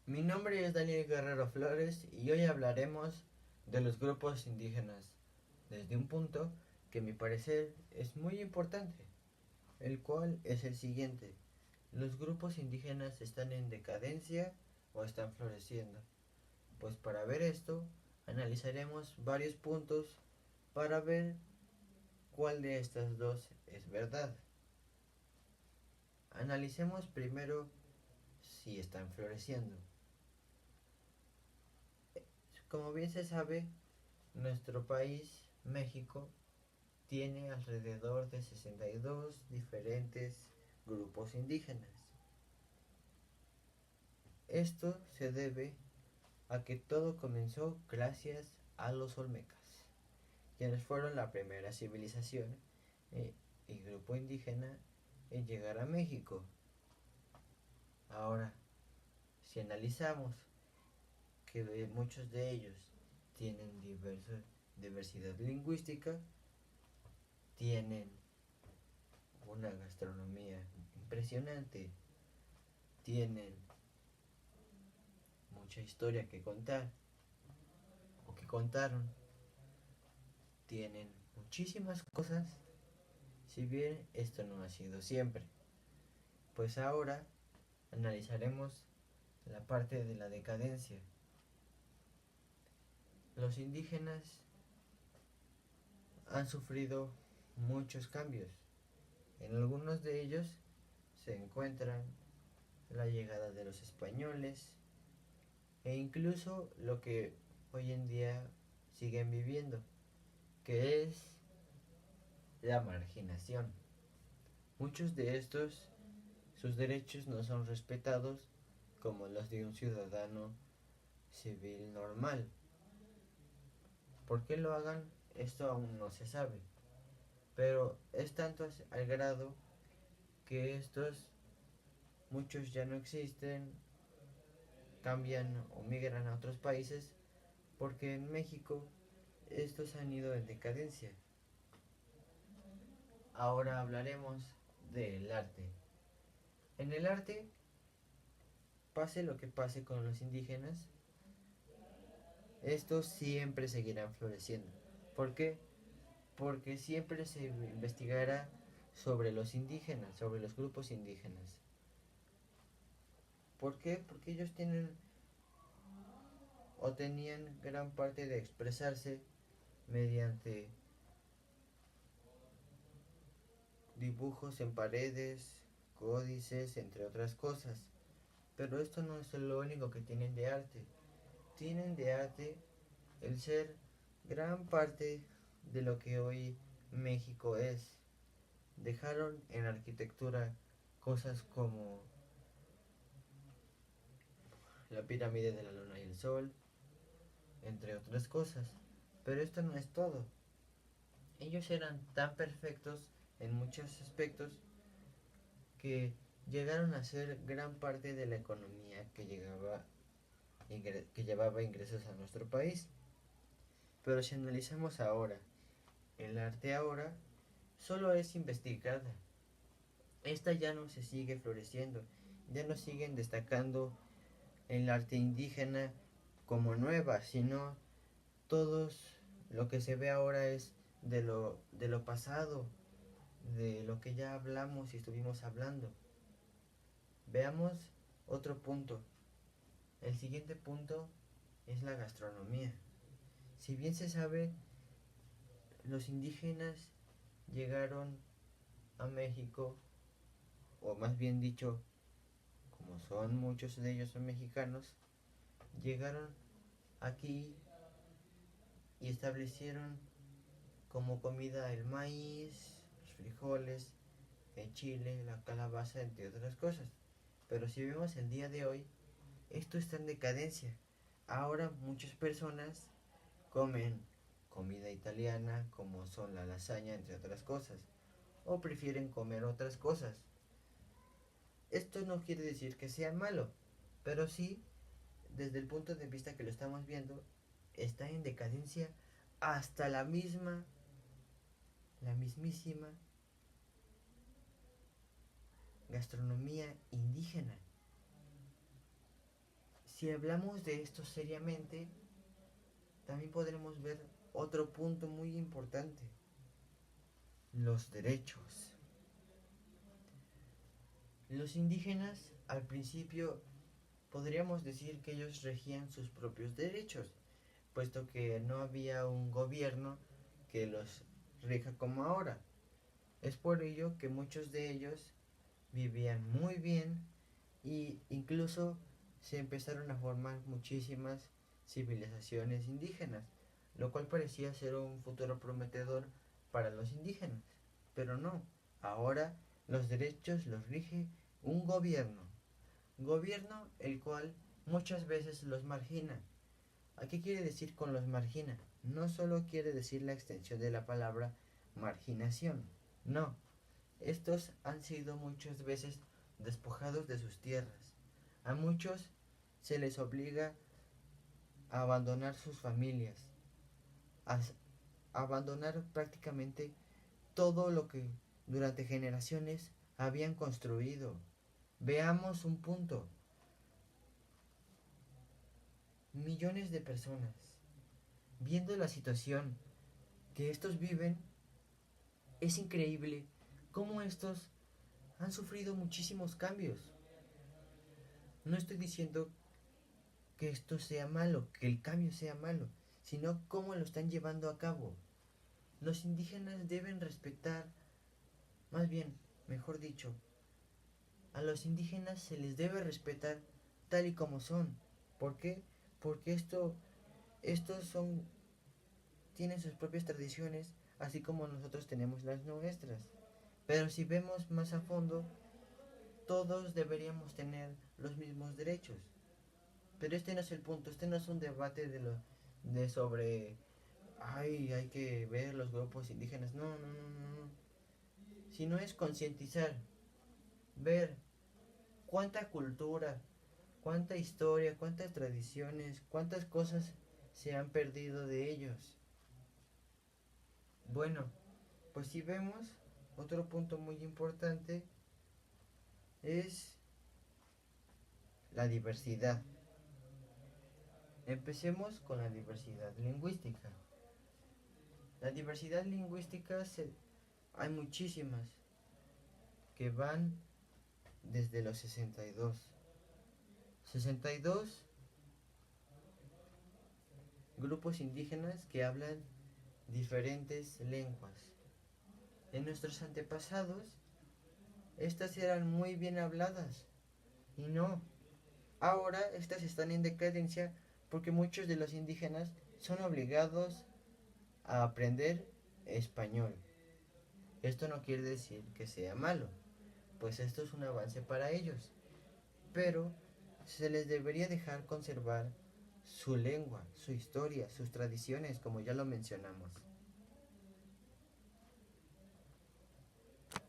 Mi nombre es Daniel Guerrero Flores y hoy hablaremos de los grupos indígenas desde un punto que a mi parecer es muy importante, el cual es el siguiente. ¿Los grupos indígenas están en decadencia o están floreciendo? Pues para ver esto, analizaremos varios puntos para ver cuál de estas dos es verdad. Analicemos primero si están floreciendo. Como bien se sabe, nuestro país, México, tiene alrededor de 62 diferentes grupos indígenas. Esto se debe a que todo comenzó gracias a los olmecas, quienes fueron la primera civilización y grupo indígena en llegar a México. Ahora, si analizamos que muchos de ellos tienen diversidad lingüística, tienen una gastronomía impresionante, tienen mucha historia que contar o que contaron, tienen muchísimas cosas, si bien esto no ha sido siempre. Pues ahora analizaremos la parte de la decadencia. Los indígenas han sufrido muchos cambios. En algunos de ellos se encuentran la llegada de los españoles e incluso lo que hoy en día siguen viviendo, que es la marginación. Muchos de estos, sus derechos no son respetados como los de un ciudadano civil normal. ¿Por qué lo hagan? Esto aún no se sabe. Pero es tanto al grado que estos, muchos ya no existen, cambian o migran a otros países porque en México estos han ido en decadencia. Ahora hablaremos del arte. En el arte, pase lo que pase con los indígenas, estos siempre seguirán floreciendo. ¿Por qué? Porque siempre se investigará sobre los indígenas, sobre los grupos indígenas. ¿Por qué? Porque ellos tienen o tenían gran parte de expresarse mediante dibujos en paredes, códices, entre otras cosas. Pero esto no es lo único que tienen de arte. Tienen de arte el ser gran parte de lo que hoy México es. Dejaron en arquitectura cosas como la pirámide de la luna y el sol, entre otras cosas. Pero esto no es todo. Ellos eran tan perfectos en muchos aspectos que llegaron a ser gran parte de la economía que llevaba ingresos a nuestro país. Pero si analizamos ahora, el arte ahora solo es investigada. Esta ya no se sigue floreciendo, ya no siguen destacando el arte indígena como nueva, sino todos lo que se ve ahora es de lo pasado, de lo que ya hablamos y estuvimos hablando. Veamos otro punto. El siguiente punto es la gastronomía. Si bien se sabe, los indígenas llegaron a México, o más bien dicho, como son muchos de ellos son mexicanos, llegaron aquí y establecieron como comida el maíz, los frijoles, el chile, la calabaza, entre otras cosas. Pero si vemos el día de hoy, esto está en decadencia. Ahora muchas personas comen comida italiana como son la lasaña, entre otras cosas, o prefieren comer otras cosas. Esto no quiere decir que sea malo, pero sí, desde el punto de vista que lo estamos viendo, está en decadencia hasta la mismísima gastronomía indígena. Si hablamos de esto seriamente, también podremos ver otro punto muy importante, los derechos. Los indígenas al principio podríamos decir que ellos regían sus propios derechos, puesto que no había un gobierno que los rija como ahora. Es por ello que muchos de ellos vivían muy bien y incluso se empezaron a formar muchísimas civilizaciones indígenas, lo cual parecía ser un futuro prometedor para los indígenas. Pero no, ahora los derechos los rige un gobierno el cual muchas veces los margina. ¿A qué quiere decir con los margina? No solo quiere decir la extensión de la palabra marginación, no, estos han sido muchas veces despojados de sus tierras. A muchos se les obliga a abandonar sus familias, a abandonar prácticamente todo lo que durante generaciones habían construido. Veamos un punto. Millones de personas, viendo la situación que estos viven, es increíble cómo estos han sufrido muchísimos cambios. No estoy diciendo que esto sea malo, que el cambio sea malo, sino cómo lo están llevando a cabo. Los indígenas deben respetar, más bien, mejor dicho, a los indígenas se les debe respetar tal y como son. ¿Por qué? Porque estos tienen sus propias tradiciones, así como nosotros tenemos las nuestras. Pero si vemos más a fondo, todos deberíamos tener los mismos derechos. Pero este no es el punto, este no es un debate de sobre, ay, hay que ver los grupos indígenas, no, no, no, no, no. Sino es concientizar, ver cuánta cultura, cuánta historia, cuántas tradiciones, cuántas cosas se han perdido de ellos. Bueno, pues si vemos, otro punto muy importante es la diversidad. Empecemos con la diversidad lingüística. La diversidad lingüística hay muchísimas que van desde los 62. 62 grupos indígenas que hablan diferentes lenguas. En nuestros antepasados, estas eran muy bien habladas. Y no, ahora estas están en decadencia porque muchos de los indígenas son obligados a aprender español. Esto no quiere decir que sea malo, pues esto es un avance para ellos, pero se les debería dejar conservar su lengua, su historia, sus tradiciones, como ya lo mencionamos.